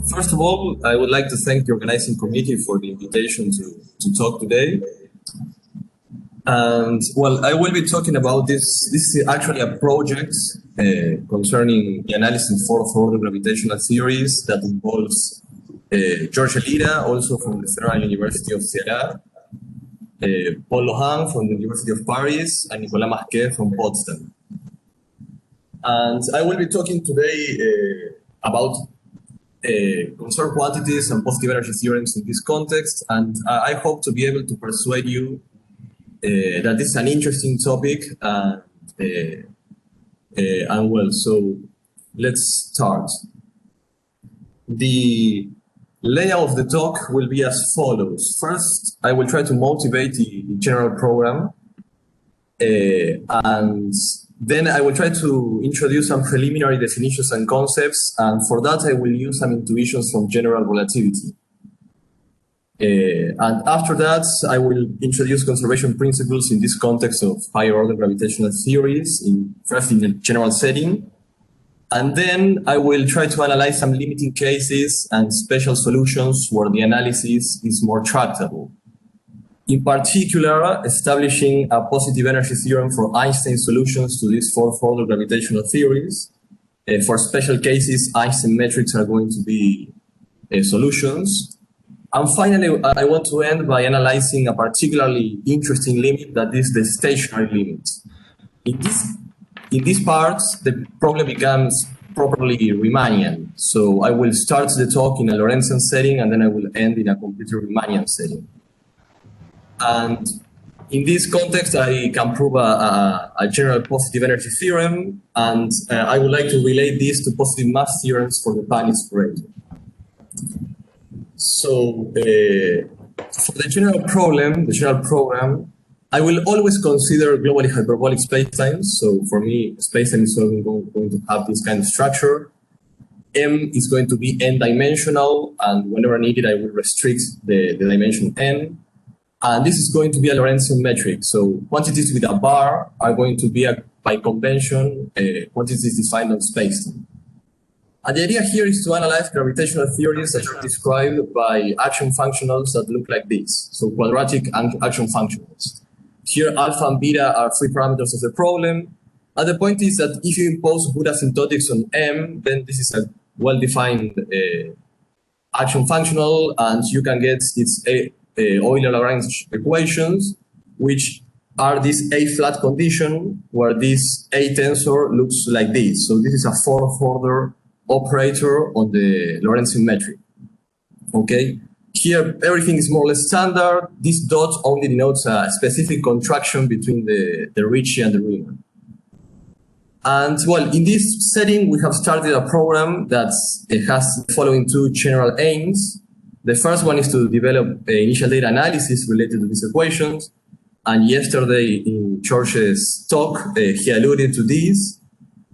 First of all, I would like to thank the organizing committee for the invitation to talk today. And well, I will be talking about this. This is actually a project concerning the analysis of fourth order gravitational theories that involves George Lira, also from the Federal University of Ceará, Paul Lohan from the University of Paris, and Nicolas Masquet from Potsdam. And I will be talking today about conserved quantities and positive energy theorems in this context, and I hope to be able to persuade you that this is an interesting topic, and well, so let's start. The layout of the talk will be as follows. First, I will try to motivate the general program, and then I will try to introduce some preliminary definitions and concepts, and for that I will use some intuitions from general relativity. And after that, I will introduce conservation principles in this context of higher order gravitational theories, first in a general setting. And then I will try to analyze some limiting cases and special solutions where the analysis is more tractable. In particular, establishing a positive energy theorem for Einstein solutions to these fourth order gravitational theories. For special cases, Einstein metrics are going to be solutions. And finally, I want to end by analyzing a particularly interesting limit, that is the stationary limit. In these parts, the problem becomes properly Riemannian. So I will start the talk in a Lorentzian setting, and then I will end in a completely Riemannian setting. And in this context, I can prove a general positive energy theorem, and I would like to relate this to positive mass theorems for the Pan operator. So for the general program, I will always consider globally hyperbolic spacetimes. So for me, spacetime is going to have this kind of structure. M is going to be n-dimensional, and whenever needed, I will restrict the dimension n. And this is going to be a Lorentzian metric. So quantities with a bar are going to be, by convention, quantities defined on spacetime. And the idea here is to analyze gravitational theories that are described by action functionals that look like this. So quadratic action functionals. Here, alpha and beta are free parameters of the problem. And the point is that if you impose good asymptotics on M, then this is a well-defined action functional, and you can get its Euler-Lagrange equations, which are this A-flat condition, where this A tensor looks like this. So this is a fourth order operator on the Lorentzian metric. Okay, here everything is more or less standard. This dot only denotes a specific contraction between the Ricci and the Riemann. And well, in this setting, we have started a program that has the following two general aims. The first one is to develop initial data analysis related to these equations. And yesterday in George's talk, he alluded to this.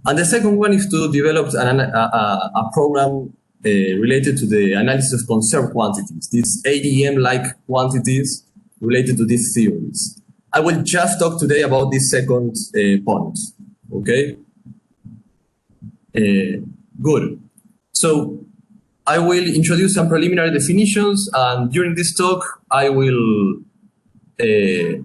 And the second one is to develop a program related to the analysis of conserved quantities, these ADM-like quantities related to these theories. I will just talk today about this second point, okay? Good. So I will introduce some preliminary definitions, and during this talk, I will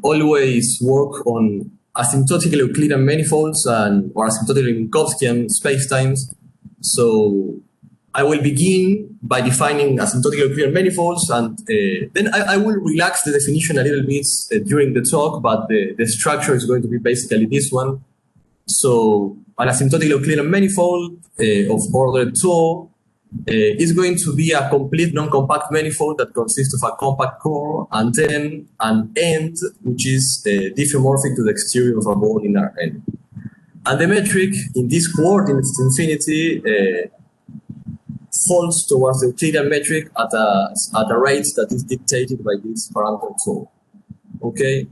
always work on asymptotically Euclidean manifolds or asymptotically Minkowskian spacetimes. So I will begin by defining asymptotically Euclidean manifolds, and then I will relax the definition a little bit during the talk, but the structure is going to be basically this one. So an asymptotically Euclidean manifold of order 2 is going to be a complete non-compact manifold that consists of a compact core and then an end, which is diffeomorphic to the exterior of a ball in Rn. And the metric in this coordinates infinity falls towards the Euclidean metric at a rate that is dictated by this parameter 2. Okay?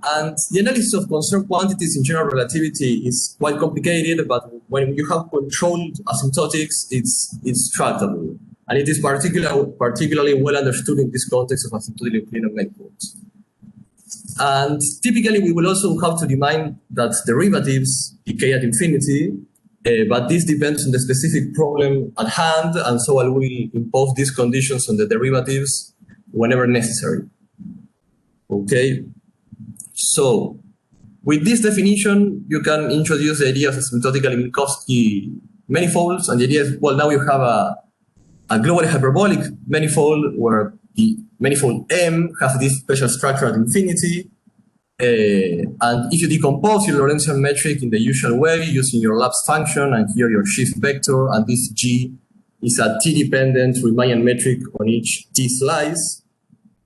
And the analysis of conserved quantities in general relativity is quite complicated, but when you have controlled asymptotics, it's tractable. And it is particularly well understood in this context of asymptotically Euclidean manifolds. And typically, we will also have to demand that derivatives decay at infinity. But this depends on the specific problem at hand, and so I will impose these conditions on the derivatives whenever necessary. Okay, so with this definition, you can introduce the idea of asymptotically Minkowski manifolds, and the idea is, well, now you have a globally hyperbolic manifold where the manifold M has this special structure at infinity. And if you decompose your Lorentzian metric in the usual way using your lapse function and here your shift vector, and this G is a t-dependent Riemannian metric on each t slice,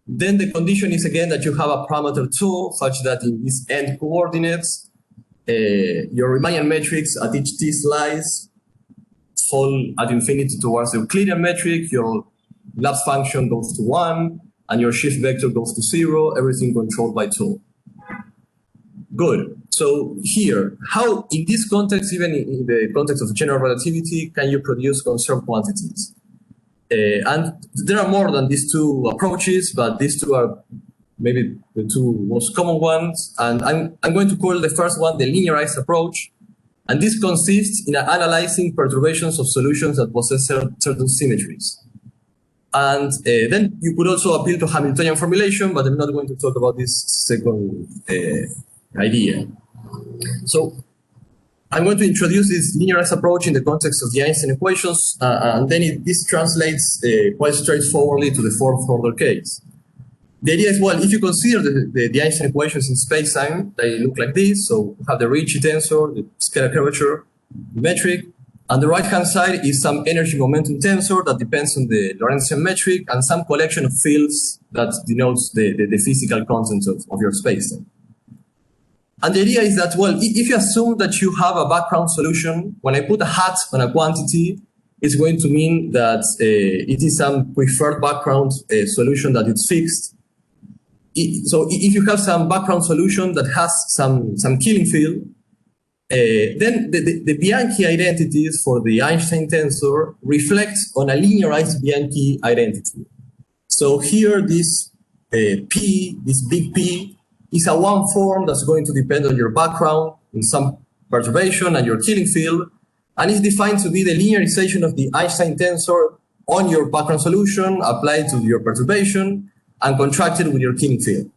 then the condition is again that you have a parameter 2 such that in these end coordinates, your Riemannian metrics at each t slice fall at infinity towards the Euclidean metric, your lapse function goes to 1, and your shift vector goes to 0, everything controlled by 2. Good. So here, how in this context, even in the context of general relativity, can you produce conserved quantities? And there are more than these two approaches, but these two are maybe the two most common ones. And I'm going to call the first one the linearized approach. And this consists in analyzing perturbations of solutions that possess certain symmetries. And then you could also appeal to Hamiltonian formulation, but I'm not going to talk about this second idea. So I'm going to introduce this linearized approach in the context of the Einstein equations, and then this translates quite straightforwardly to the fourth order case. The idea is, well, if you consider the Einstein equations in space-time, they look like this. So you have the Ricci tensor, the scalar curvature metric. On the right-hand side is some energy momentum tensor that depends on the Lorentzian metric and some collection of fields that denotes the physical content of your space-time. And the idea is that, well, if you assume that you have a background solution, when I put a hat on a quantity, it's going to mean that it is some preferred background solution that it's fixed. So if you have some background solution that has some killing field, then the Bianchi identities for the Einstein tensor reflect on a linearized Bianchi identity. So here this P, this big P, is a one form that's going to depend on your background in some perturbation and your killing field, and is defined to be the linearization of the Einstein tensor on your background solution applied to your perturbation and contracted with your killing field.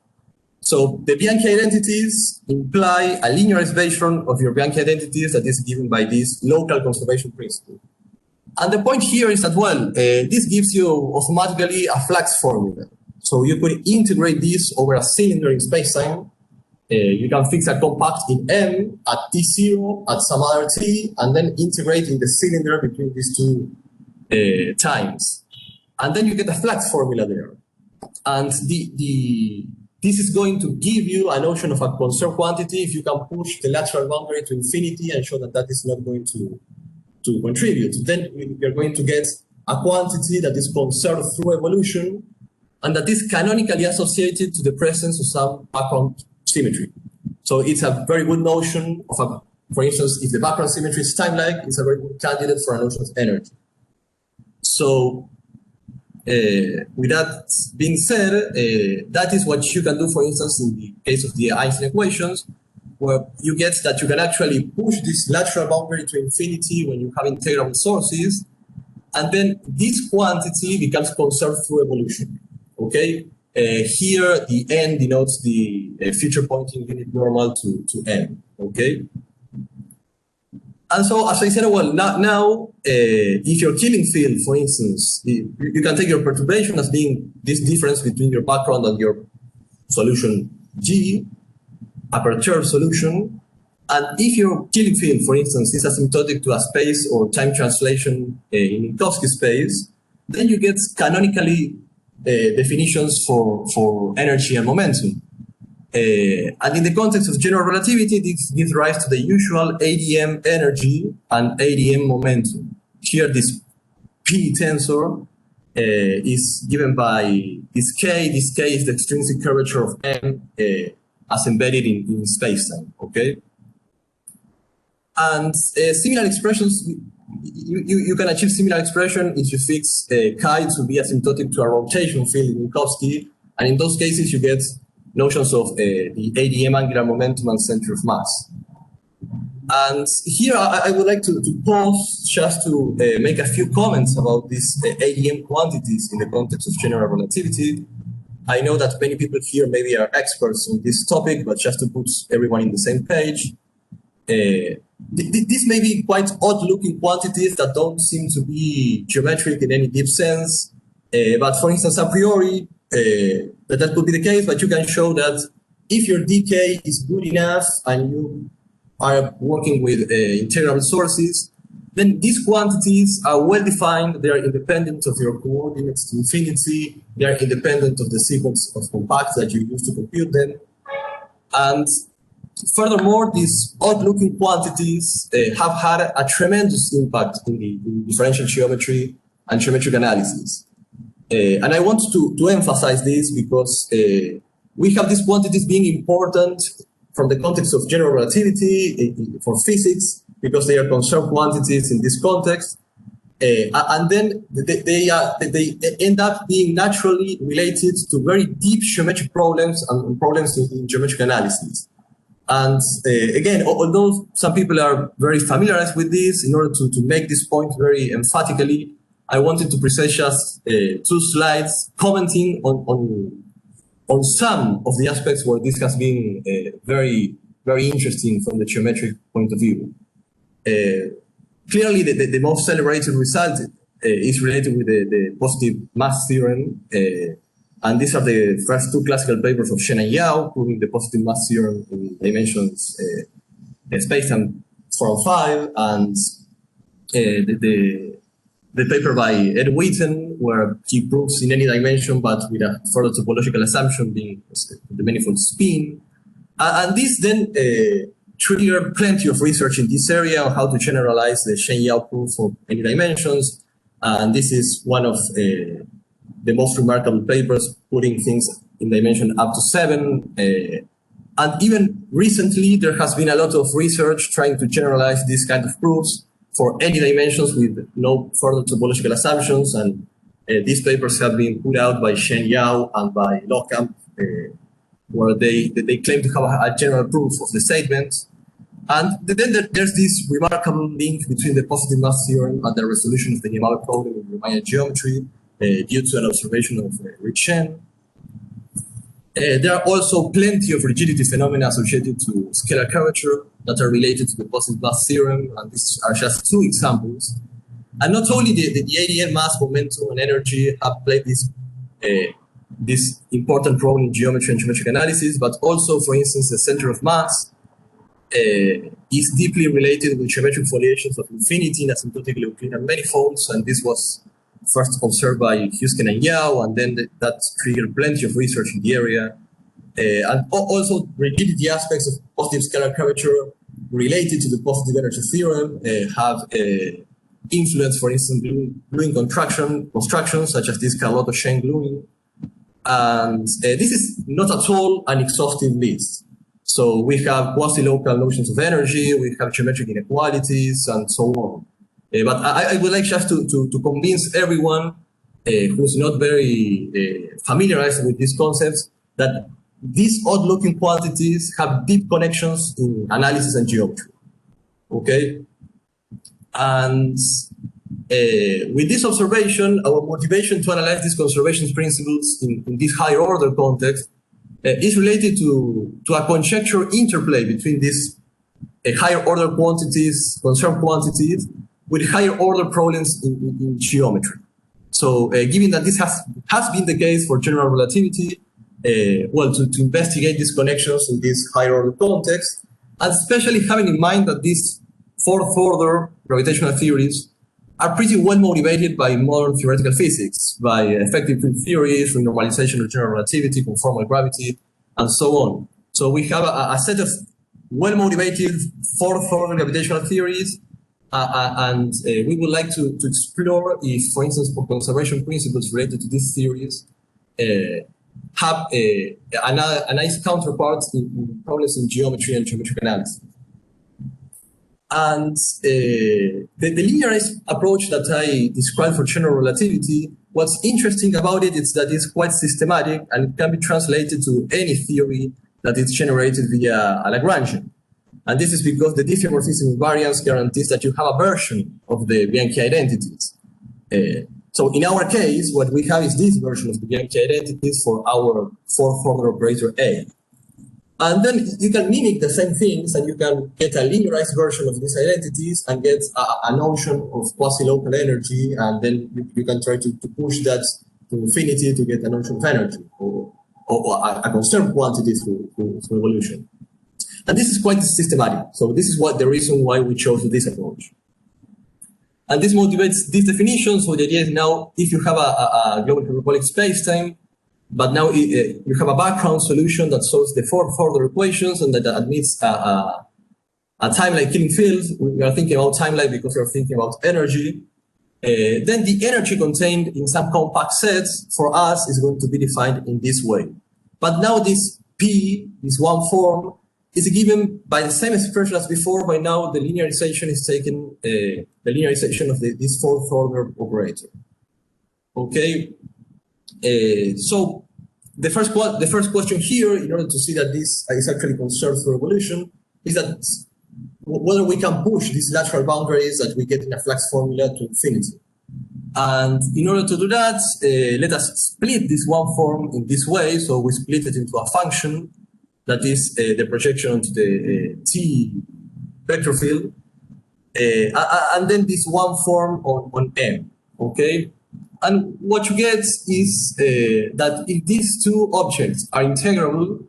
So the Bianchi identities imply a linearization of your Bianchi identities that is given by this local conservation principle. And the point here is that, well, this gives you automatically a flux formula. So you could integrate this over a cylinder in space-time. You can fix a compact in M at t0 at some other t, and then integrate in the cylinder between these two times. And then you get a flux formula there. And this is going to give you a notion of a conserved quantity if you can push the lateral boundary to infinity and show that that is not going to contribute. Then you're going to get a quantity that is conserved through evolution, and that is canonically associated to the presence of some background symmetry. So it's a very good notion of for instance, if the background symmetry is time-like, it's a very good candidate for a notion of energy. So with that being said, that is what you can do, for instance, in the case of the Einstein equations, where you get that you can actually push this lateral boundary to infinity when you have integrable sources, and then this quantity becomes conserved through evolution. Okay, here the n denotes the future pointing unit normal to n. Okay, and so as I said, well, now if your killing field, for instance, you can take your perturbation as being this difference between your background and your solution G, a perturbed solution, and if your killing field, for instance, is asymptotic to a space or time translation in Minkowski space, then you get canonically definitions for energy and momentum. And in the context of general relativity, this gives rise to the usual ADM energy and ADM momentum. Here, this P tensor is given by this K. This K is the extrinsic curvature of M as embedded in space-time, okay? And similar expressions, you can achieve similar expression if you fix chi to be asymptotic to a rotation field in Minkowski, and in those cases you get notions of the ADM angular momentum and center of mass. And here I would like to pause just to make a few comments about these ADM quantities in the context of general relativity. I know that many people here maybe are experts on this topic, but just to put everyone in the same page, these may be quite odd-looking quantities that don't seem to be geometric in any deep sense. But for instance, a priori, that could be the case, but you can show that if your decay is good enough and you are working with integral sources, then these quantities are well-defined. They are independent of your coordinates to infinity. They are independent of the sequence of compacts that you use to compute them. And furthermore, these odd-looking quantities have had a tremendous impact in the differential geometry and geometric analysis. And I want to emphasize this because we have these quantities being important from the context of general relativity for physics, because they are conserved quantities in this context. And then they end up being naturally related to very deep geometric problems and problems in geometric analysis. And again, although some people are very familiarized with this, in order to make this point very emphatically, I wanted to present just 2 slides commenting on some of the aspects where this has been very, very interesting from the geometric point of view. Clearly, the most celebrated result is related with the positive mass theorem. And these are the first 2 classical papers of Shen and Yao, proving the positive mass theorem in dimensions space-time 4 and 5, and the paper by Ed Wheaton, where he proves in any dimension, but with a further topological assumption being the manifold spin. And this then triggered plenty of research in this area on how to generalize the Shen-Yao proof for any dimensions. And this is one of the most remarkable papers, putting things in dimension up to 7. And even recently, there has been a lot of research trying to generalize this kind of proofs for any dimensions with no further topological assumptions. And these papers have been put out by Shen Yao and by Lockamp, where they claim to have a general proof of the statement. And then there's this remarkable link between the positive mass theorem and the resolution of the Niemeyer problem in Riemann geometry due to an observation of Rich Shen. There are also plenty of rigidity phenomena associated to scalar curvature that are related to the positive mass theorem, and these are just 2 examples. And not only the ADN mass, momentum, and energy have played this important role in geometry and geometric analysis, but also, for instance, the center of mass is deeply related with geometric foliations of infinity in asymptotically Euclidean manifolds, and this was first observed by Husken and Yao, and then that triggered plenty of research in the area. And also rigidity aspects of positive scalar curvature related to the positive energy theorem have influence, for instance, gluing constructions such as this Carlotto-Shen gluing. And this is not at all an exhaustive list. So we have quasi-local notions of energy, we have geometric inequalities, and so on. But I would like just to convince everyone who's not very familiarized with these concepts that these odd-looking quantities have deep connections in analysis and geometry. Okay? And with this observation, our motivation to analyze these conservation principles in this higher order context is related to a conjecture interplay between these higher order quantities, conserved quantities, with higher order problems in geometry. So given that this has been the case for general relativity, well, to investigate these connections in this higher order context, and especially having in mind that these 4th order gravitational theories are pretty well motivated by modern theoretical physics, by effective field theories, renormalization of general relativity, conformal gravity, and so on. So we have a set of well-motivated 4th order gravitational theories, and we would like to explore if, for instance, conservation principles related to these theories have a nice counterpart in problems in geometry and geometric analysis. And the linearized approach that I described for general relativity, what's interesting about it is that it's quite systematic and it can be translated to any theory that is generated via a Lagrangian. And this is because the diffeomorphism invariance guarantees that you have a version of the Bianchi identities. So in our case, what we have is this version of the Bianchi identities for our fourth order operator A. And then you can mimic the same things, and you can get a linearized version of these identities and get a notion of quasi-local energy, and then you can try to push that to infinity to get a notion of energy, or a conserved quantity through evolution. And this is quite systematic. So this is the reason why we chose this approach. And this motivates this definition. So the idea is now, if you have a global hyperbolic spacetime, but now you have a background solution that solves the fourth order equations and that admits a timeline killing field. We are thinking about timeline because we are thinking about energy. Then the energy contained in some compact sets for us is going to be defined in this way. But now this P, this one form, is given by the same expression as before. By now the linearization is taken, the linearization of this fourth order operator. Okay. So the first question here, in order to see that this is actually conserved through evolution, is that whether we can push these lateral boundaries that we get in a flux formula to infinity. And in order to do that, let us split this one form in this way. So we split it into a function that is the projection onto the T vector field, and then this one form on M. Okay. And what you get is that if these two objects are integrable,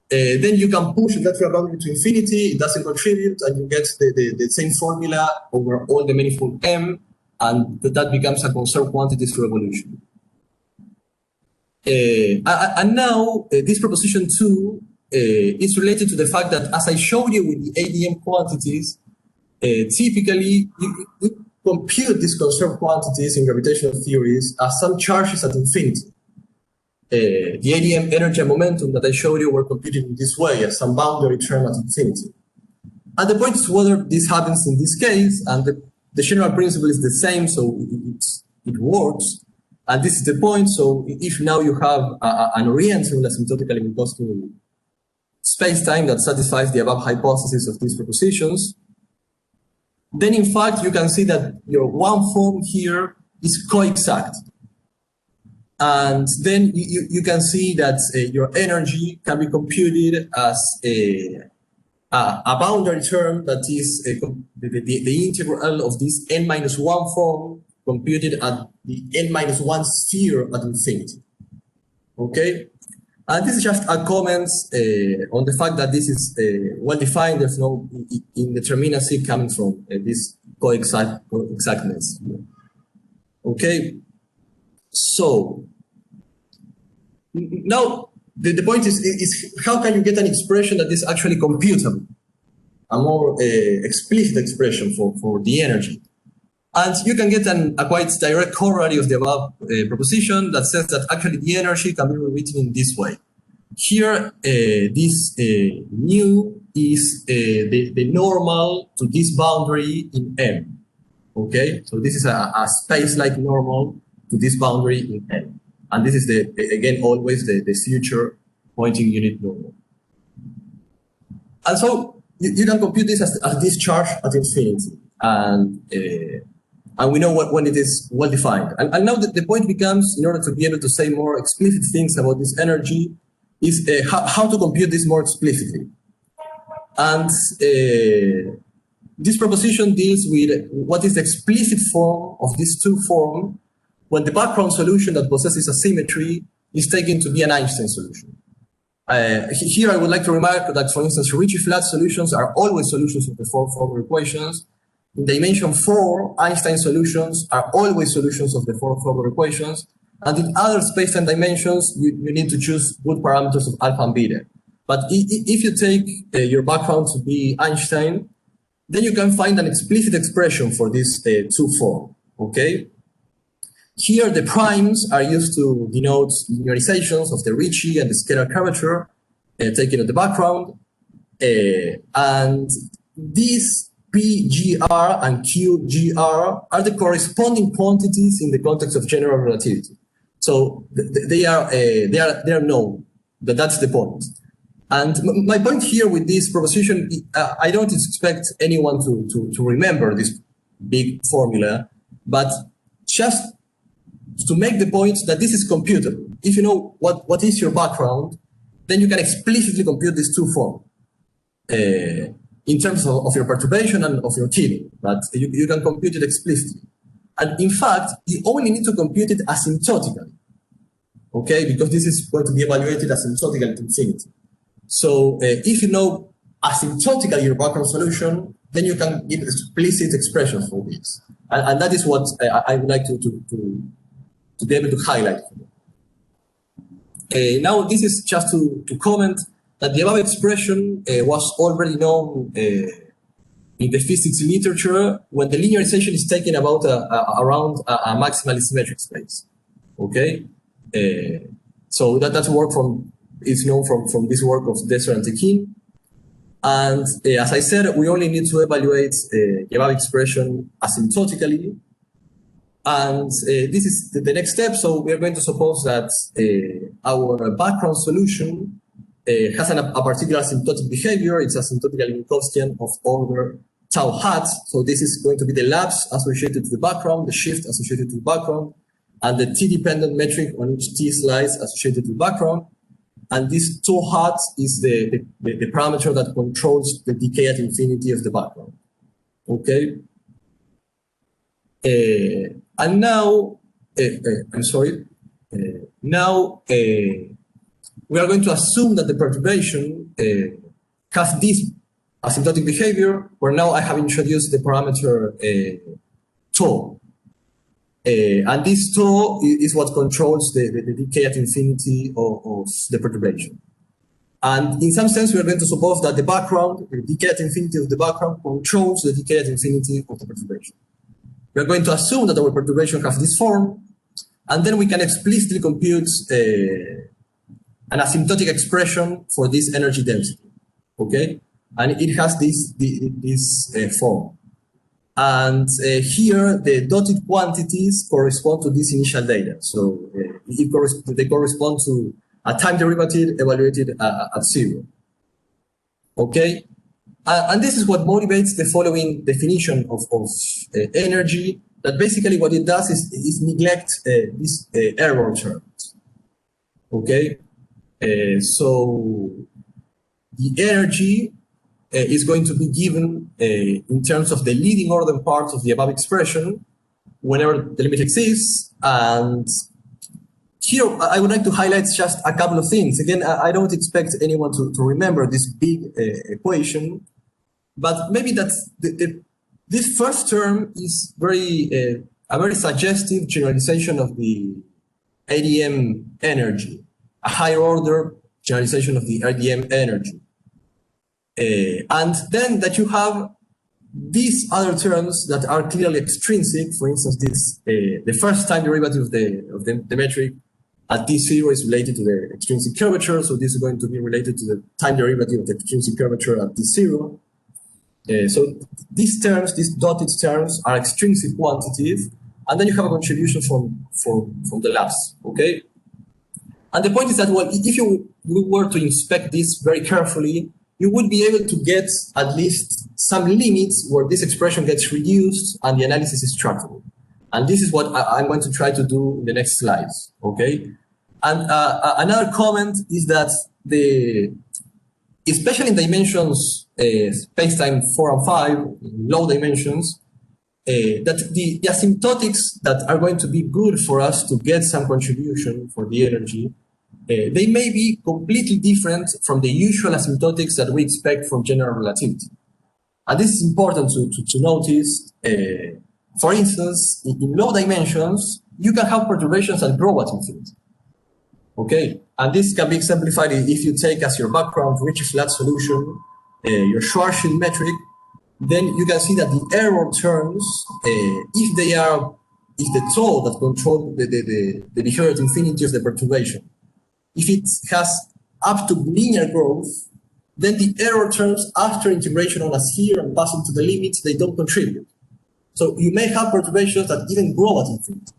then you can push the lateral boundary to infinity, it doesn't contribute, and you get the same formula over all the manifold M, and that becomes a conserved quantity through evolution. And now, this proposition 2 is related to the fact that, as I showed you with the ADM quantities, typically, you compute these conserved quantities in gravitational theories as some charges at infinity. The ADM energy and momentum that I showed you were computed in this way, as some boundary term at infinity. And the point is whether this happens in this case, and the general principle is the same, so it works. And this is the point. So if now you have an orientable asymptotically inconstant space-time that satisfies the above hypothesis of these propositions, then in fact you can see that your one form here is co-exact. And then you can see that your energy can be computed as a boundary term that is the integral of this n-1 form computed at the n-1 sphere at infinity. Okay? And this is just a comment on the fact that this is well-defined. There's no indeterminacy coming from this co-exactness. Okay? So, now the point is how can you get an expression that is actually computable? A more explicit expression for the energy. And you can get a quite direct corollary of the above proposition that says that actually the energy can be rewritten in this way. Here, this nu is the normal to this boundary in M. Okay, so this is a space-like normal to this boundary in M. And this is, again, always the future pointing unit normal. And so you can compute this as this charge at infinity. And we know when it is well defined. And now the point becomes, in order to be able to say more explicit things about this energy, is how to compute this more explicitly. And this proposition deals with what is the explicit form of these two forms when the background solution that possesses a symmetry is taken to be an Einstein solution. Here I would like to remark that, for instance, Ricci flat solutions are always solutions of the fourth order equations. In dimension 4, Einstein solutions are always solutions of the fourth order equations. And in other space-time dimensions, you need to choose good parameters of alpha and beta. But if you take your background to be Einstein, then you can find an explicit expression for this two form, okay? Here, the primes are used to denote linearizations of the Ricci and the scalar curvature taken at the background. And these PGR and QGR are the corresponding quantities in the context of general relativity. So they are known. That's the point. And my point here with this proposition, I don't expect anyone to remember this big formula, but just to make the point that this is computable. If you know what is your background, then you can explicitly compute these two forms in terms of your perturbation and of your killing, but you can compute it explicitly. And in fact, you only need to compute it asymptotically, okay? Because this is going to be evaluated asymptotically to infinity. So if you know asymptotically your background solution, then you can give explicit expressions for this. And that is what I would like to be able to highlight. Now, this is just to comment that the above expression was already known in the physics literature when the linearization is taken about around a maximally symmetric space. Okay, so that's work is known from this work of Desser and Tekin. And as I said, we only need to evaluate the above expression asymptotically. And this is the next step. So we are going to suppose that our background solution has a particular asymptotic behavior. It's asymptotically Minkowskian of order tau hat. So this is going to be the lapse associated to the background, the shift associated to the background, and the t-dependent metric on each t slice associated to the background. And this tau hat is the parameter that controls the decay at infinity of the background. Okay. And now, I'm sorry. Now we are going to assume that the perturbation has this asymptotic behavior, where now I have introduced the parameter tau. And this tau is what controls the decay at infinity of the perturbation. And in some sense, we are going to suppose that the background, the decay at infinity of the background, controls the decay at infinity of the perturbation. We are going to assume that our perturbation has this form, and then we can explicitly compute an asymptotic expression for this energy density. Okay, and it has this form. And here, the dotted quantities correspond to this initial data. So they correspond to a time derivative evaluated at 0. Okay? And this is what motivates the following definition of energy, that basically what it does is neglect these error terms. Okay? So the energy is going to be given in terms of the leading order part of the above expression whenever the limit exists. And here I would like to highlight just a couple of things. Again, I don't expect anyone to remember this big equation, but maybe that's this first term is a very suggestive generalization of the ADM energy, a higher order generalization of the ADM energy. And then that you have these other terms that are clearly extrinsic. For instance, this the first time derivative of the metric at t0 is related to the extrinsic curvature, so this is going to be related to the time derivative of the extrinsic curvature at t0. So these terms, these dotted terms, are extrinsic quantities, and then you have a contribution from the lapse. Okay, and the point is that, well, if you were to inspect this very carefully, you would be able to get at least some limits where this expression gets reduced and the analysis is tractable. And this is what I'm going to try to do in the next slides, okay? And another comment is that especially in dimensions spacetime 4 and 5, low dimensions, that the asymptotics that are going to be good for us to get some contribution for the energy, they may be completely different from the usual asymptotics that we expect from general relativity. And this is important to notice. For instance, in low dimensions, you can have perturbations that grow at infinity. Okay, and this can be exemplified if you take as your background Ricci flat solution, your Schwarzschild metric, then you can see that the error terms, if the tau that control the behavior at infinity of the perturbation, if it has up to linear growth, then the error terms after integration on a sphere and passing to the limits, they don't contribute. So you may have perturbations that even grow at infinity.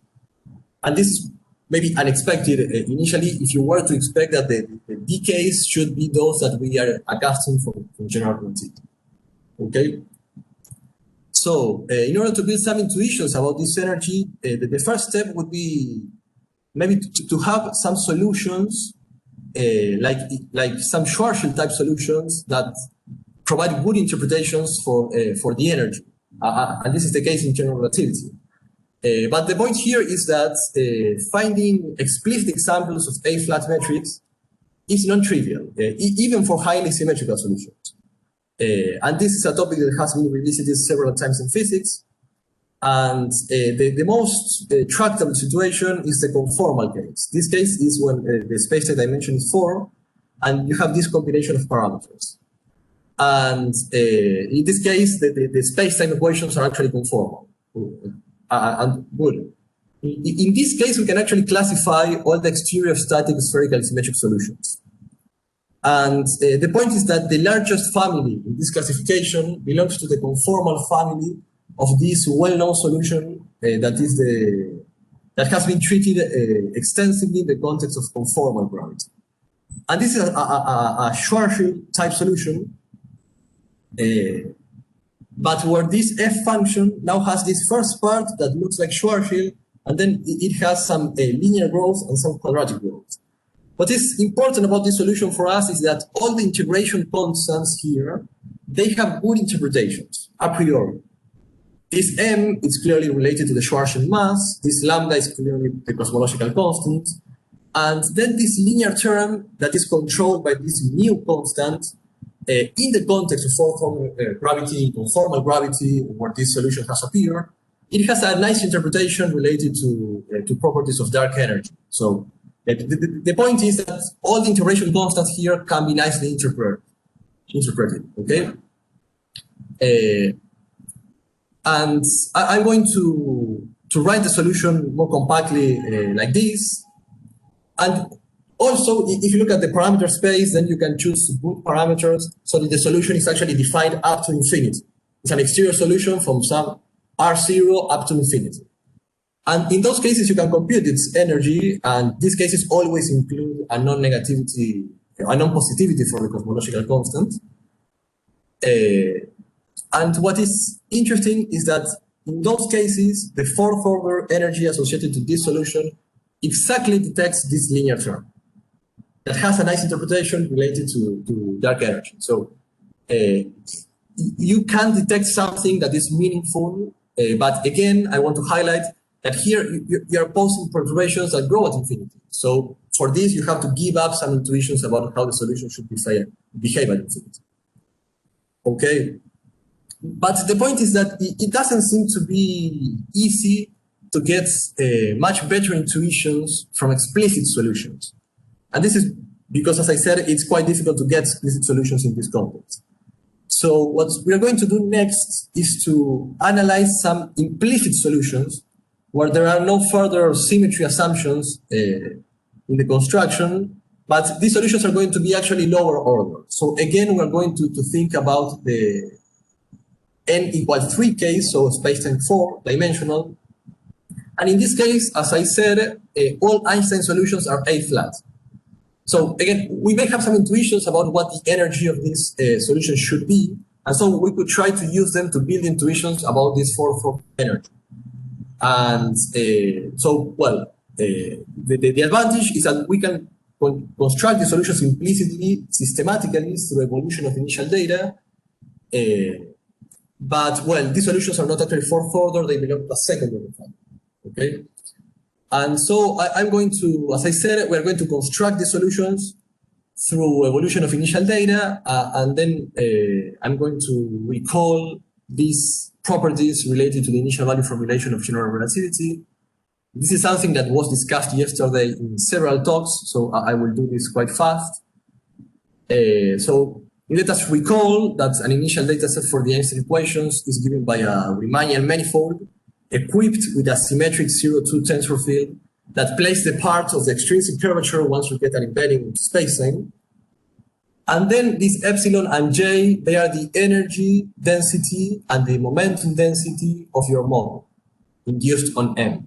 And this is maybe unexpected initially if you were to expect that the decays should be those that we are accustomed from general relativity. Okay? So in order to build some intuitions about this energy, the first step would be maybe to have some solutions like some Schwarzschild type solutions that provide good interpretations for the energy. And this is the case in general relativity. But the point here is that finding explicit examples of A-flat metrics is non-trivial, even for highly symmetrical solutions. And this is a topic that has been revisited several times in physics. And the most tractable situation is the conformal case. This case is when the space-time dimension is 4, and you have this combination of parameters. And in this case, the space-time equations are actually conformal. And good. In this case, we can actually classify all the exterior static spherical symmetric solutions. And the point is that the largest family in this classification belongs to the conformal family of this well-known solution that has been treated extensively in the context of conformal gravity. And this is a Schwarzschild type solution, but where this f function now has this first part that looks like Schwarzschild, and then it has some linear growth and some quadratic growth. What is important about this solution for us is that all the integration constants here, they have good interpretations a priori. This m is clearly related to the Schwarzschild mass, this lambda is clearly the cosmological constant, and then this linear term that is controlled by this mu constant in the context of gravity, conformal gravity, where this solution has appeared, it has a nice interpretation related to properties of dark energy. So the point is that all the integration constants here can be nicely interpreted, okay? And I'm going to write the solution more compactly like this. And also, if you look at the parameter space, then you can choose good parameters so that the solution is actually defined up to infinity. It's an exterior solution from some R0 up to infinity. And in those cases, you can compute its energy, and these cases always include a non-negativity, a non-positivity for the cosmological constant. And what is interesting is that in those cases, the fourth order energy associated to this solution exactly detects this linear term that has a nice interpretation related to dark energy. So you can detect something that is meaningful, but again, I want to highlight that here you are posing perturbations that grow at infinity. So for this, you have to give up some intuitions about how the solution should behave at infinity. Okay. But the point is that it doesn't seem to be easy to get much better intuitions from explicit solutions. And this is because, as I said, it's quite difficult to get explicit solutions in this context. So what we are going to do next is to analyze some implicit solutions where there are no further symmetry assumptions in the construction, but these solutions are going to be actually lower order. So again, we're going to think about the n=3 case, so space-time 4-dimensional. And in this case, as I said, all Einstein solutions are A-flat. So again, we may have some intuitions about what the energy of this solution should be, and so we could try to use them to build intuitions about this fourth energy. And the advantage is that we can construct the solutions implicitly, systematically, through evolution of initial data. But, well, these solutions are not actually fourth order, they belong to a second order family, okay? And so I'm going to, as I said, we're going to construct the solutions through evolution of initial data, and then I'm going to recall these properties related to the initial value formulation of general relativity. This is something that was discussed yesterday in several talks, so I will do this quite fast. So let us recall that an initial data set for the Einstein equations is given by a Riemannian manifold equipped with a symmetric 0-2 tensor field that plays the part of the extrinsic curvature once you get an embedding into spacetime. And then these epsilon and j, they are the energy density and the momentum density of your model induced on M.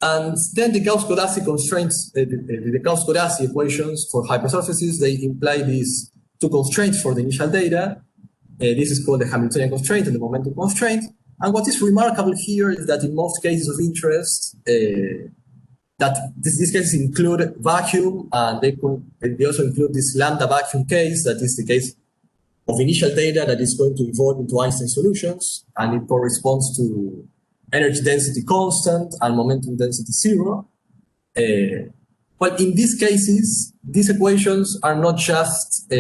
And then the Gauss-Codazzi constraints, the Gauss-Codazzi equations for hypersurfaces, they imply these two constraints for the initial data. This is called the Hamiltonian constraint and the momentum constraint. And what is remarkable here is that in most cases of interest, that these cases include vacuum, and they also include this lambda vacuum case, that is the case of initial data that is going to evolve into Einstein solutions, and it corresponds to energy density constant and momentum density zero. But in these cases, these equations are not just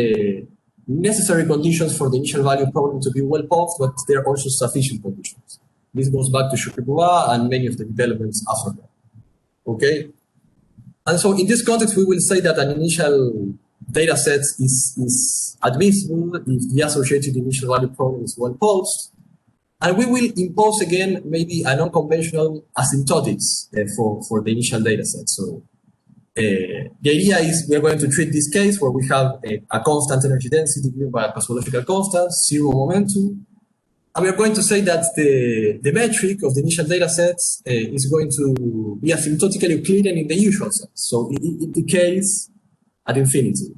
necessary conditions for the initial value problem to be well posed, but they're also sufficient conditions. This goes back to Shukribois and many of the developments after that. Okay? And so in this context, we will say that an initial data set is admissible if the associated initial value problem is well posed. And we will impose again maybe a non-conventional asymptotics for the initial data set. So the idea is we are going to treat this case where we have a constant energy density given by a cosmological constant, zero momentum. And we are going to say that the metric of the initial data set is going to be asymptotically Euclidean in the usual sense. So it decays at infinity.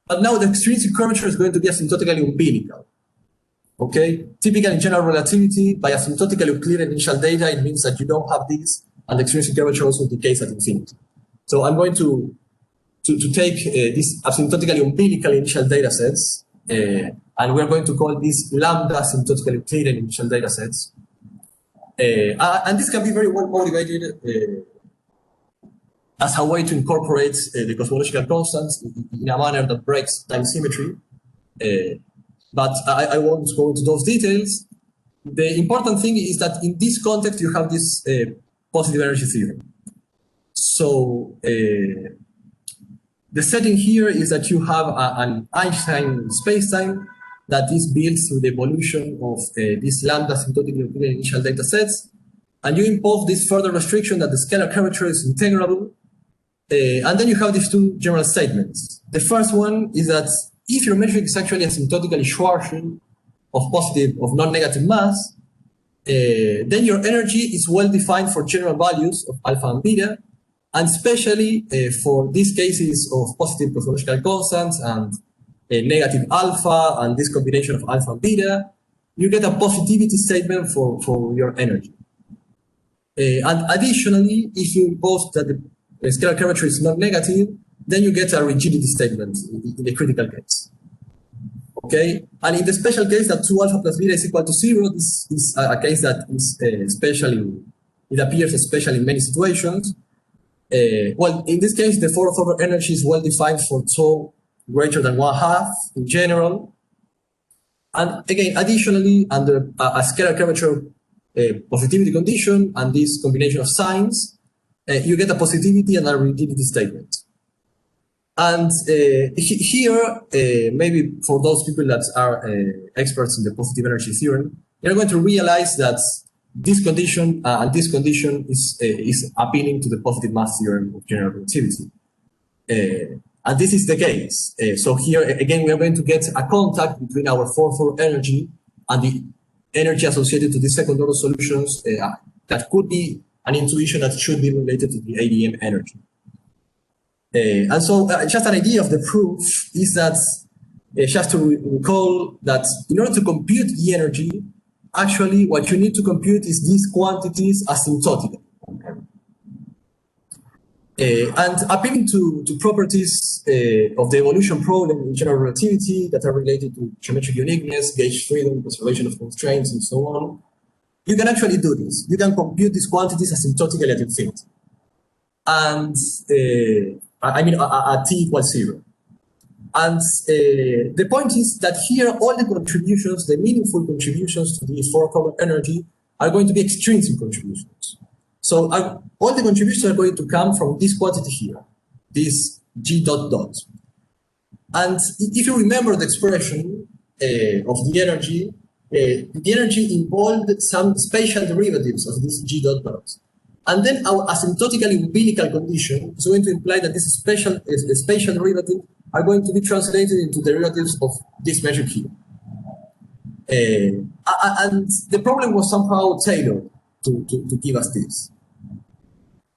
But now the extrinsic curvature is going to be asymptotically umbilical. Okay? Typically in general relativity, by asymptotically Euclidean initial data, it means that you don't have this, and the extrinsic curvature also decays at infinity. So I'm going to take these asymptotically umbilical initial data sets, and we're going to call these lambda asymptotically Euclidean initial data sets. And this can be very well motivated as a way to incorporate the cosmological constants in a manner that breaks time symmetry. But I won't go into those details. The important thing is that in this context, you have this positive energy theorem. So the setting here is that you have an Einstein spacetime that is built through the evolution of these lambda asymptotically Euclidean initial data sets. And you impose this further restriction that the scalar curvature is integrable. And then you have these two general statements. The first one is that if your metric is actually asymptotically Schwarzschild of non-negative mass, then your energy is well defined for general values of alpha and beta, and especially for these cases of positive cosmological constants and negative alpha and this combination of alpha and beta, you get a positivity statement for your energy. And additionally, if you impose that the scalar curvature is not negative, then you get a rigidity statement in the critical case. Okay, and in the special case that 2 alpha plus beta is equal to 0, this is a case that is it appears especially in many situations. Well, in this case, the fourth order energy is well defined for tau greater than 1/2 in general. And again, additionally, under a scalar curvature positivity condition and this combination of signs, you get a positivity and a rigidity statement. And here, maybe for those people that are experts in the positive energy theorem, you're going to realize that this condition and this condition is appealing to the positive mass theorem of general relativity. And this is the case. So here, again, we are going to get a contact between our fourth order energy and the energy associated to the second order solutions that could be an intuition that should be related to the ADM energy. And so just an idea of the proof is that just to recall that in order to compute the energy, actually what you need to compute is these quantities asymptotically. And appealing to properties of the evolution problem in general relativity that are related to geometric uniqueness, gauge freedom, conservation of constraints, and so on, you can actually do this. You can compute these quantities asymptotically at infinity. And I mean at t equals 0. And the point is that here all the contributions, the meaningful contributions to the fourth order energy are going to be extrinsic contributions. So all the contributions are going to come from this quantity here, this g dot dot. And if you remember the expression of the energy involved some spatial derivatives of this g dot dot. And then our asymptotically umbilical condition is going to imply that this spatial derivative are going to be translated into derivatives of this metric here. And the problem was somehow tailored to give us this.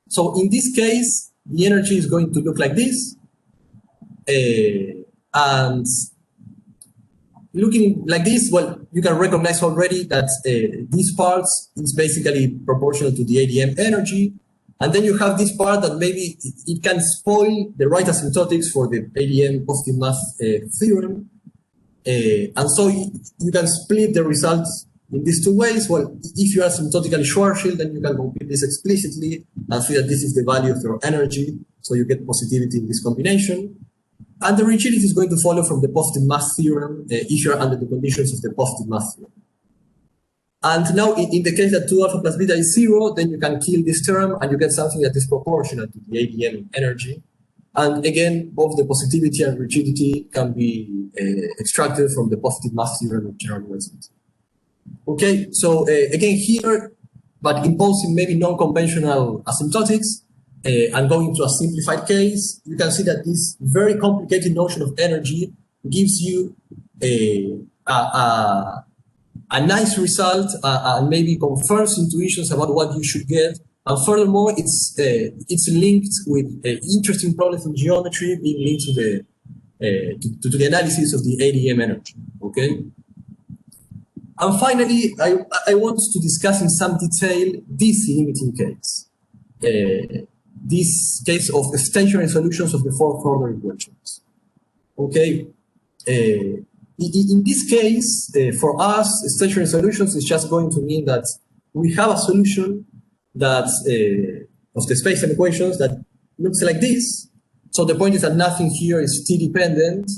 So in this case, the energy is going to look like this. And looking like this, well, you can recognize already that this part is basically proportional to the ADM energy. And then you have this part that maybe it can spoil the right asymptotics for the ADM positive mass theorem. And so you can split the results in these two ways. Well, if you are asymptotically Schwarzschild, then you can compute this explicitly and see that this is the value of your energy. So you get positivity in this combination. And the rigidity is going to follow from the positive mass theorem if you're under the conditions of the positive mass theorem. And now in the case that 2 alpha plus beta is 0, then you can kill this term and you get something that is proportional to the ADM energy. And again, both the positivity and rigidity can be extracted from the positive mass theorem of general relativity. Okay, so again here, but imposing maybe non-conventional asymptotics and going to a simplified case, you can see that this very complicated notion of energy gives you a nice result and maybe confirms intuitions about what you should get. And furthermore, it's linked with interesting problems in geometry being linked to the analysis of the ADM energy. Okay. And finally, I want to discuss in some detail this limiting case. This case of stationary solutions of the fourth order equations. Okay. In this case, for us, stationary solutions is just going to mean that we have a solution that of the space-time equations that looks like this. So the point is that nothing here is t-dependent.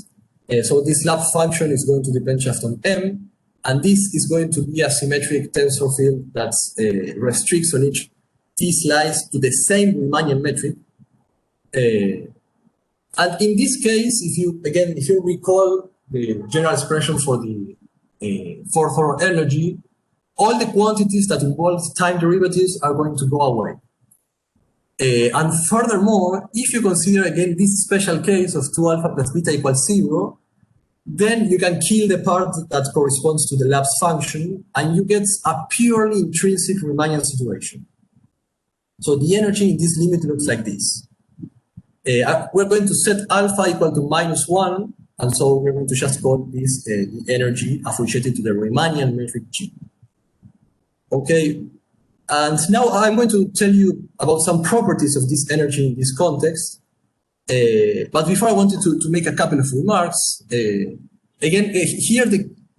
So this lap function is going to depend just on m. And this is going to be a symmetric tensor field that restricts on each t slice to the same Riemannian metric. And in this case, if you recall the general expression for the fourth order energy, all the quantities that involve time derivatives are going to go away. And furthermore, if you consider again this special case of 2 alpha plus beta equals 0, then you can kill the part that corresponds to the lapse function, and you get a purely intrinsic Riemannian situation. So the energy in this limit looks like this. We're going to set alpha equal to -1, and so we're going to just call this the energy associated to the Riemannian metric G. Okay, and now I'm going to tell you about some properties of this energy in this context. But before I wanted to make a couple of remarks. Again, here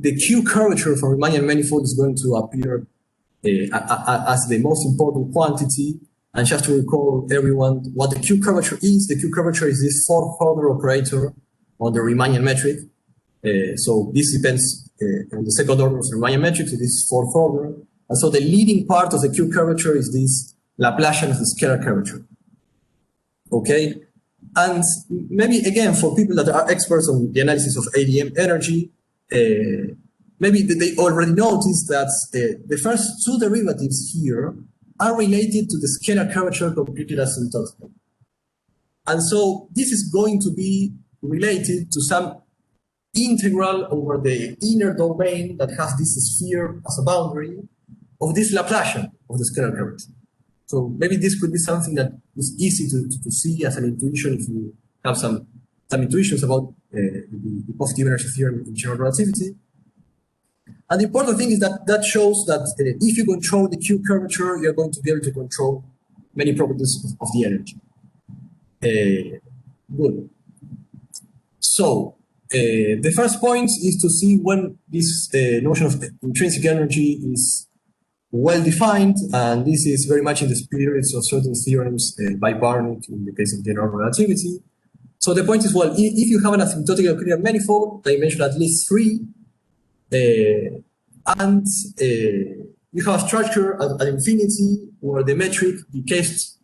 the Q curvature for Riemannian manifold is going to appear as the most important quantity. And just to recall everyone what the Q curvature is, the Q curvature is this fourth order operator on the Riemannian metric. So this depends on the second order of the Riemannian metric, so this is fourth order. And so the leading part of the Q curvature is this Laplacian of the scalar curvature. Okay? And maybe again, for people that are experts on the analysis of ADM energy, maybe they already noticed that the first two derivatives here are related to the scalar curvature completed asymptotically. And so this is going to be related to some integral over the inner domain that has this sphere as a boundary of this Laplacian of the scalar curvature. So maybe this could be something that is easy to see as an intuition if you have some intuitions about the positive energy theorem in general relativity. And the important thing is that shows that if you control the Q curvature, you're going to be able to control many properties of the energy. Good. So the first point is to see when this notion of intrinsic energy is well defined, and this is very much in the spirit of certain theorems by Barnett in the case of general relativity. So the point is, well, if you have an asymptotic Euclidean manifold, dimension at least 3, and you have a structure at infinity where the metric decays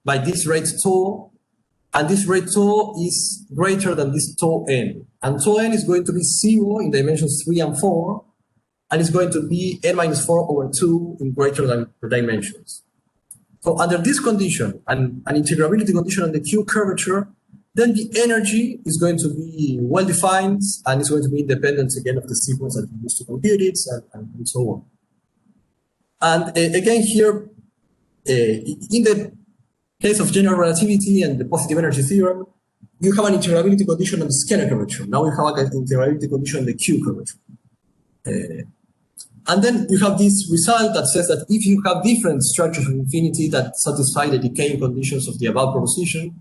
by this rate tau, and this rate tau is greater than this tau n. And tau n is going to be 0 in dimensions 3 and 4, and it's going to be n-4/2 in greater than dimensions. So under this condition, and an integrability condition on the Q curvature, then the energy is going to be well defined, and it's going to be independent again of the sequence that you use to compute it, and so on. And again here, in the case of general relativity and the positive energy theorem, you have an integrability condition on the scalar curvature. Now you have an integrability condition on the Q curvature. And then you have this result that says that if you have different structures of infinity that satisfy the decaying conditions of the above proposition,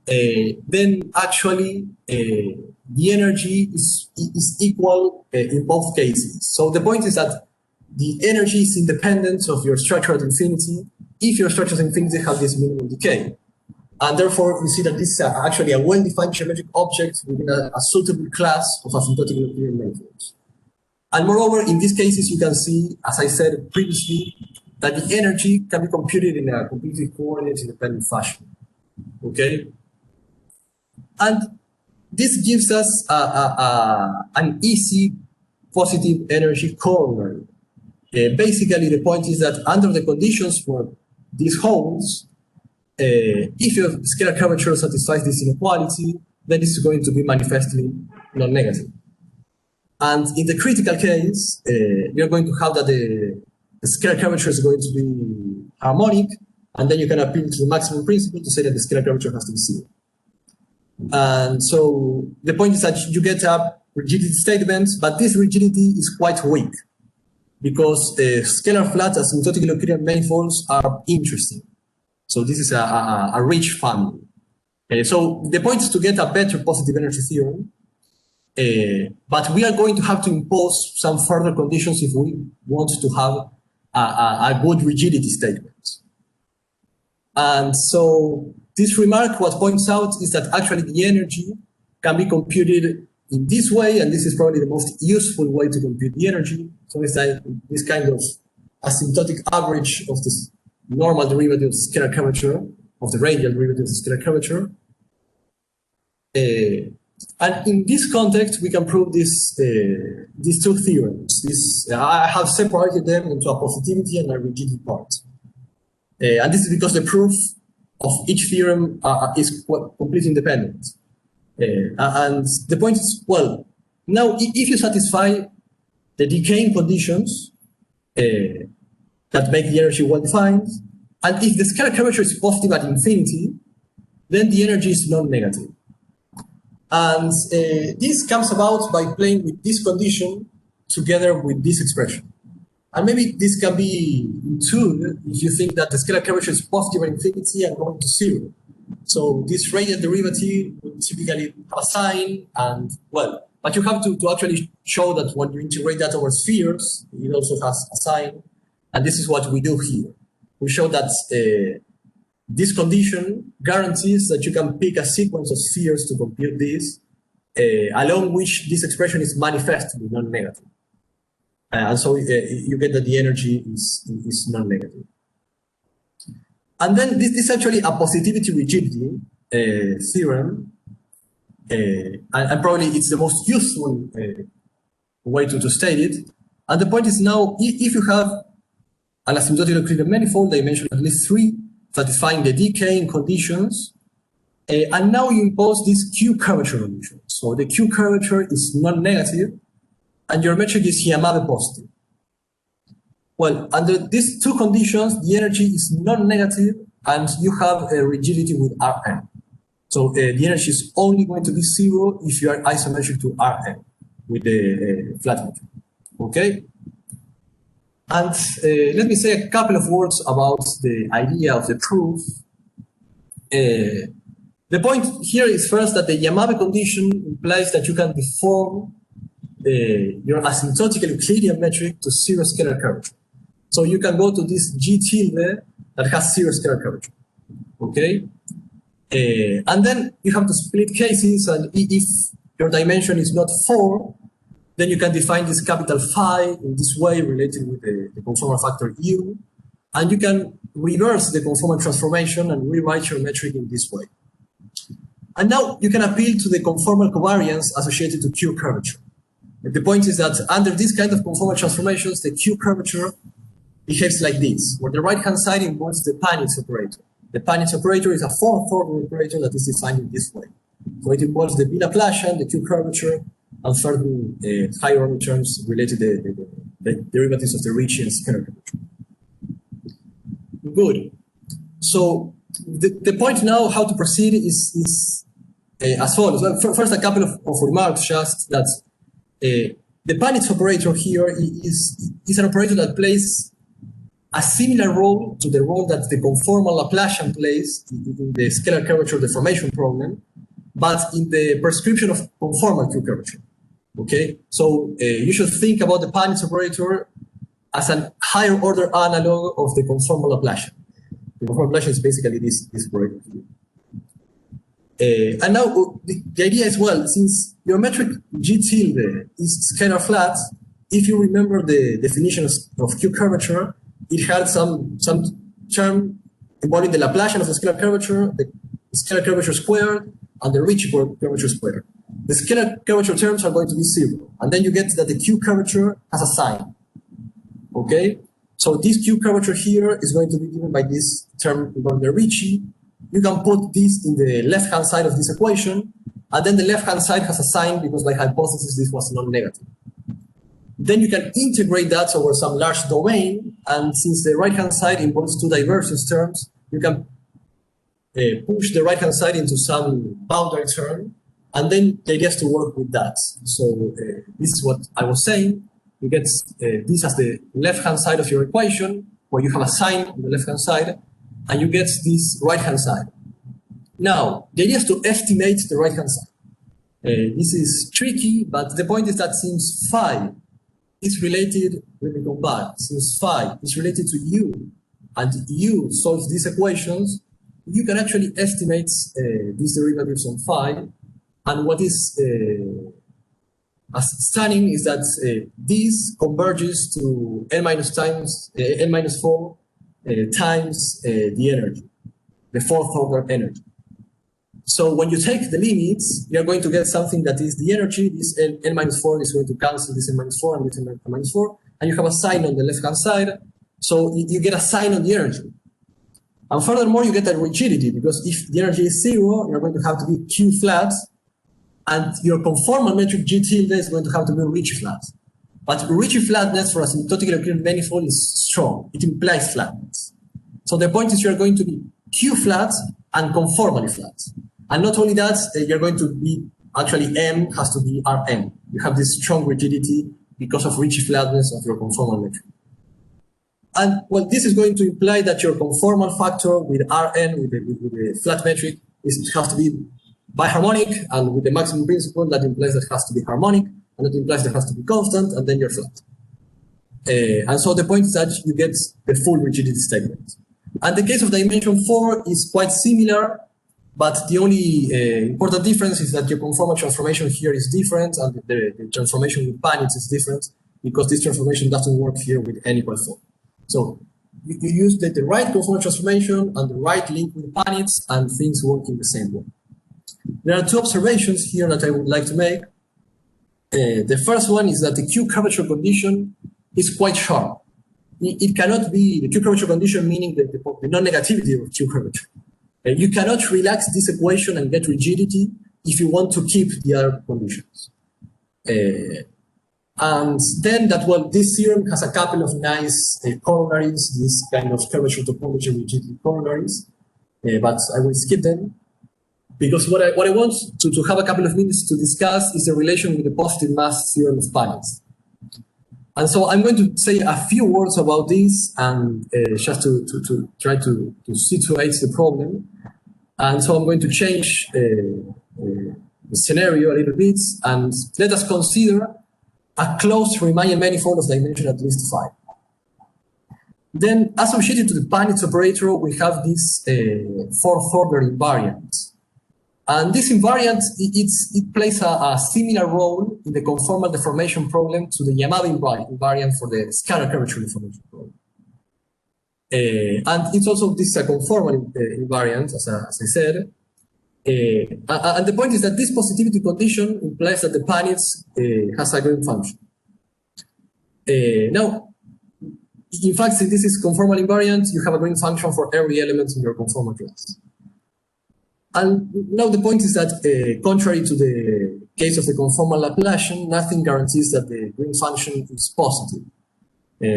then actually the energy is equal in both cases. So the point is that the energy is independent of your structure at infinity if your structures at infinity have this minimum decay. And therefore, you see that this is actually a well-defined geometric object within a suitable class of asymptotic Euclidean manifolds. And moreover, in these cases, you can see, as I said previously, that the energy can be computed in a completely coordinate-independent fashion. Okay? And this gives us an easy positive energy corollary. Basically, the point is that under the conditions for these holes, if your scalar curvature satisfies this inequality, then this is going to be manifestly non-negative. And in the critical case, you're going to have that the scalar curvature is going to be harmonic, and then you can appeal to the maximum principle to say that the scalar curvature has to be zero. And so the point is that you get a rigidity statement, but this rigidity is quite weak because the scalar flat asymptotic Euclidean manifolds are interesting. So this is a rich family. So the point is to get a better positive energy theorem. But we are going to have to impose some further conditions if we want to have a good rigidity statement. And so this remark, what points out is that actually the energy can be computed in this way, and this is probably the most useful way to compute the energy. So it's like this kind of asymptotic average of the normal derivative of the scalar curvature, of the radial derivative of the scalar curvature. And in this context, we can prove these two theorems. I have separated them into a positivity and a rigidity part. And this is because the proof of each theorem is completely independent. And the point is, well, now if you satisfy the decaying conditions that make the energy well-defined, and if the scalar curvature is positive at infinity, then the energy is non-negative. And this comes about by playing with this condition together with this expression. And maybe this can be intuitive if you think that the scalar curvature is positive at infinity and going to zero. So this radial derivative would typically have a sign, and well, but you have to actually show that when you integrate that over spheres, it also has a sign. And this is what we do here. We show that this condition guarantees that you can pick a sequence of spheres to compute this, along which this expression is manifestly non-negative. And so you get that the energy is non-negative. And then this is actually a positivity rigidity theorem, and probably it's the most useful way to state it. And the point is now, if you have an asymptotic Euclidean manifold, dimension at least 3, satisfying the decaying conditions, and now you impose this Q curvature condition. So the Q curvature is non-negative, and your metric is Yamabe positive. Well, under these two conditions, the energy is non-negative, and you have a rigidity with Rn. So the energy is only going to be 0 if you are isometric to Rn with the flat metric. Okay? And let me say a couple of words about the idea of the proof. The point here is first that the Yamabe condition implies that you can deform your asymptotic Euclidean metric to 0 scalar curvature. So you can go to this G tilde that has 0 scalar curvature. Okay? And then you have to split cases, and if your dimension is not 4, then you can define this capital phi in this way related with the conformal factor U, and you can reverse the conformal transformation and rewrite your metric in this way. And now you can appeal to the conformal covariance associated to Q curvature. The point is that under this kind of conformal transformations, the Q curvature behaves like this, where the right-hand side involves the Panitz operator. The Panitz operator is a four-order operator that is defined in this way. So it involves the B Laplacian, the Q curvature, and certain higher order terms related to the derivatives of the Ricci and scalar curvature. Good. So the point now how to proceed is as follows. Well, first, a couple of remarks just that the Panitz operator here is an operator that plays a similar role to the role that the conformal Laplacian plays in the scalar curvature deformation problem, but in the prescription of conformal Q curvature. Okay, so you should think about the Panitz operator as an higher order analog of the conformal Laplacian. The conformal Laplacian is basically this operator here. And now the idea is, well, since your metric G tilde is scalar flat, if you remember the definition of Q curvature, it had some term involving the Laplacian of the scalar curvature, the scalar curvature squared, and the Ricci curvature squared. The scalar curvature terms are going to be 0, and then you get that the Q curvature has a sign. Okay, so this Q curvature here is going to be given by this term involving the Ricci. You can put this in the left-hand side of this equation, and then the left-hand side has a sign because by hypothesis this was non-negative. Then you can integrate that over some large domain, and since the right-hand side involves two divergence terms, you can push the right-hand side into some boundary term, and then the idea is to work with that. So this is what I was saying. You get this as the left-hand side of your equation, where you have a sign on the left-hand side, and you get this right-hand side. Now, the idea is to estimate the right-hand side. This is tricky, but the point is that since phi is related, let me go back, since phi is related to u, and u solves these equations, you can actually estimate these derivatives on phi, and what is stunning is that this converges to n minus 4 times the energy, the fourth order energy. So when you take the limits, you're going to get something that is the energy, this n minus 4 is going to cancel this n minus 4 and this n minus 4, and you have a sign on the left-hand side, so you get a sign on the energy. And furthermore, you get a rigidity, because if the energy is 0, you're going to have to be Q flat, and your conformal metric G tilde is going to have to be Ricci flat. But Ricci flatness for a asymptotically recurrent manifold is strong. It implies flatness. So the point is you're going to be Q flat and conformally flat. And not only that, you're going to be, actually M has to be Rm. You have this strong rigidity because of Ricci flatness of your conformal metric. And well, this is going to imply that your conformal factor with Rn, with the flat metric, has to be biharmonic, and with the maximum principle, that implies that it has to be harmonic, and that implies that it has to be constant, and then you're flat. And so the point is that you get the full rigidity statement. And the case of dimension 4 is quite similar, but the only important difference is that your conformal transformation here is different, and the transformation with Panitz is different, because this transformation doesn't work here with n equal 4. So you use the right conformal transformation and the right link with Panitz, and things work in the same way. There are two observations here that I would like to make. The first one is that the Q curvature condition is quite sharp. It cannot be the Q curvature condition, meaning the non-negativity of Q curvature. You cannot relax this equation and get rigidity if you want to keep the other conditions. And then that, well, this theorem has a couple of nice corollaries, this kind of curvature topology rigidity corollaries, but I will skip them. Because what I want to have a couple of minutes to discuss is the relation with the positive mass theorem of Panitz. And so I'm going to say a few words about this, and just to try to situate the problem. And so I'm going to change the scenario a little bit, and let us consider a closed Riemannian manifold of dimension at least 5. Then associated to the Panitz operator, we have this fourth order invariant. And this invariant, it plays a similar role in the conformal deformation problem to the Yamabe invariant for the scalar curvature deformation problem. And it's also, this is a conformal invariant, as I said. And the point is that this positivity condition implies that the Panitz has a green function. Now, in fact, since this is conformal invariant, you have a green function for every element in your conformal class. And now the point is that, contrary to the case of the conformal Laplacian, nothing guarantees that the green function is positive.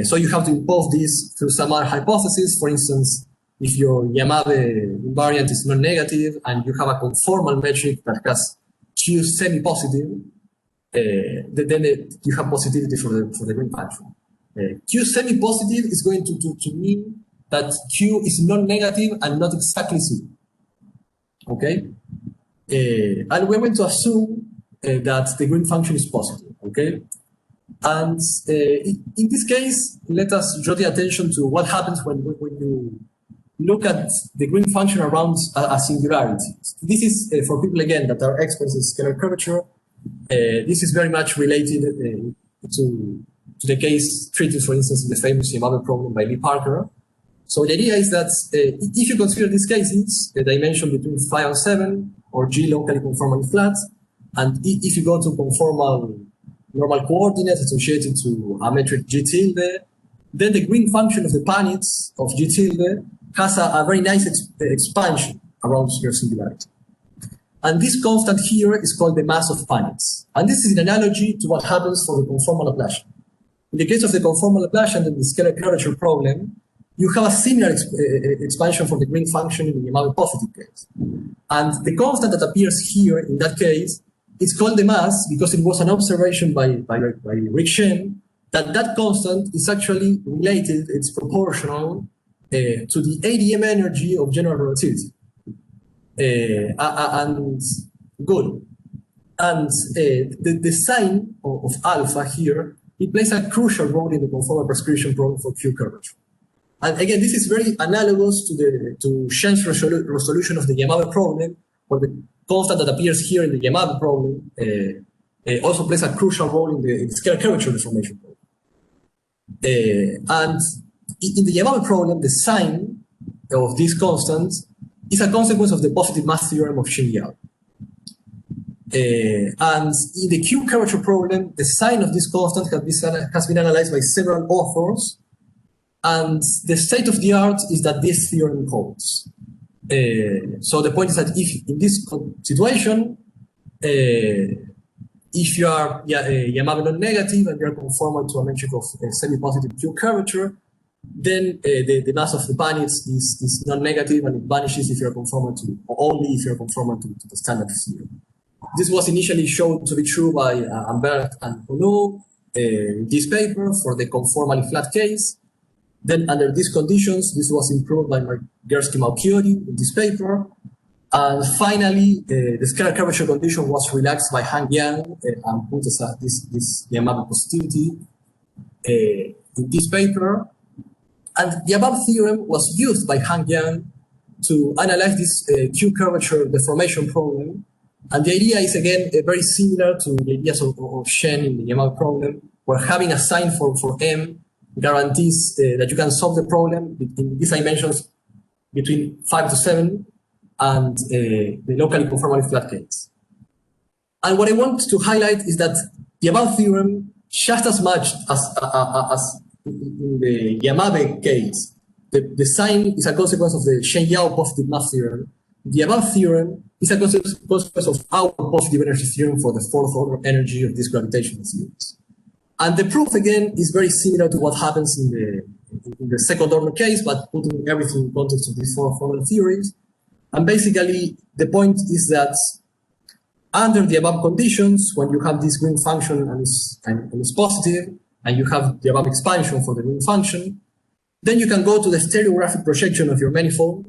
So you have to impose this through some other hypothesis. For instance, if your Yamabe invariant is non-negative and you have a conformal metric that has Q semi-positive, then you have positivity for the green function. Q semi-positive is going to mean that Q is non-negative and not exactly zero. Okay? And we're going to assume that the green function is positive. Okay? And in this case, let us draw the attention to what happens when you look at the green function around a singularity. This is for people, again, that are experts in scalar curvature. This is very much related to the case treated, for instance, in the famous Yamabe problem by Lee Parker. So the idea is that if you consider these cases, the dimension between 5 and 7, or G locally conformally flat, and if you go to conformal normal coordinates associated to a metric G tilde, then the green function of the Panitz of G tilde has a very nice expansion around your singularity. And this constant here is called the mass of Panitz. And this is an analogy to what happens for the conformal Laplacian. In the case of the conformal Laplacian and the scalar curvature problem, you have a similar expansion for the green function in the Yamabe positive case. And the constant that appears here in that case, it's called the mass because it was an observation by Rick Shen that constant is actually related, it's proportional to the ADM energy of general relativity. And good. And the sign of alpha here, it plays a crucial role in the conformal prescription problem for Q curvature. And again, this is very analogous to Shen's resolution of the Yamabe problem, where the constant that appears here in the Yamabe problem also plays a crucial role in the scalar curvature deformation problem. And in the Yamabe problem, the sign of this constant is a consequence of the positive mass theorem of Shin-Yao. And in the Q curvature problem, the sign of this constant has been analyzed by several authors, and the state of the art is that this theorem holds. So the point is that if in this situation, if you are Yamabe non-negative and you are conformal to a metric of semi-positive Q curvature, then the mass of the Panitz is non-negative and it vanishes if you are conformal to, or only if you are conformal to the standard theorem. This was initially shown to be true by Ambert and Ono in this paper for the conformally flat case. Then under these conditions, this was improved by Gursky-Malchiori in this paper. And finally, the scalar curvature condition was relaxed by Han Yang and put this Yamabe positivity in this paper. And the above theorem was used by Han Yang to analyze this Q curvature deformation problem. And the idea is, again, very similar to the ideas of Shen in the Yamabe problem, where having a sign for M guarantees that you can solve the problem in these dimensions between 5 to 7 and the locally conformally flat case. And what I want to highlight is that the above theorem, just as much as in the Yamabe case, the sign is a consequence of the Shen-Yao positive mass theorem. The above theorem is a consequence of our positive energy theorem for the fourth order energy of these gravitational fields. And the proof, again, is very similar to what happens in the second order case, but putting everything in context of these fourth order theories. And basically, the point is that under the above conditions, when you have this green function and it's positive, and you have the above expansion for the green function, then you can go to the stereographic projection of your manifold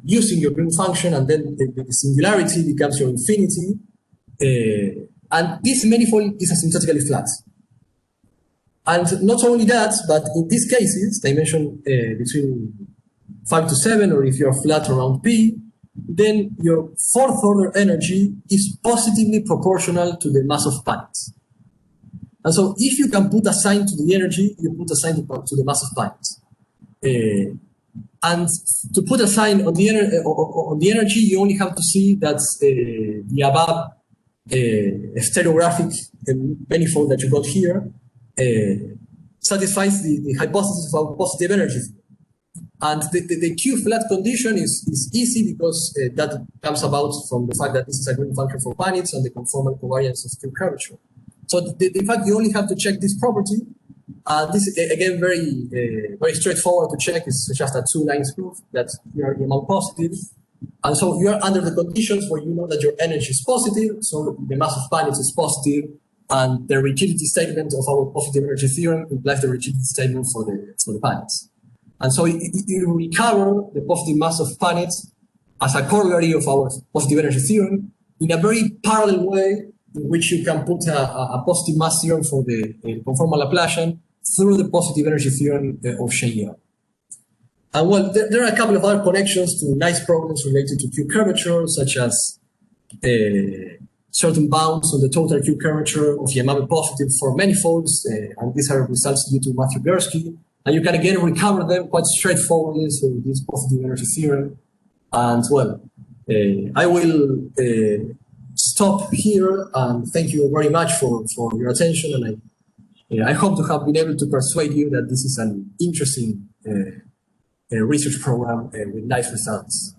using your green function, and then the singularity becomes your infinity. And this manifold is asymptotically flat. And not only that, but in these cases, dimension between 5 to 7, or if you're flat around P, then your fourth order energy is positively proportional to the mass of Panitz. And so if you can put a sign to the energy, you put a sign to the mass of Panitz. And to put a sign on the energy, you only have to see that the above stereographic manifold that you got here satisfies the hypothesis of our positive energy. And the Q flat condition is easy because that comes about from the fact that this is a green function for Panitz and the conformal covariance of Q curvature. So in fact, you only have to check this property, This is again very straightforward to check. It's just a two lines proof that you are EMR positive. And so you are under the conditions where you know that your energy is positive, so the mass of planets is positive, and the rigidity statement of our positive energy theorem implies the rigidity statement for the planets. And so you recover the positive mass of planets as a corollary of our positive energy theorem in a very parallel way in which you can put a positive mass theorem for the conformal Laplacian through the positive energy theorem of Shen. And well, there are a couple of other connections to nice problems related to Q curvature, such as certain bounds on the total Q curvature of Yamabe positive for manifolds, and these are results due to Matthew Gursky. And you can again recover them quite straightforwardly through this positive energy theorem. And well, I will stop here and thank you very much for your attention. And I hope to have been able to persuade you that this is an interesting research program with nice results.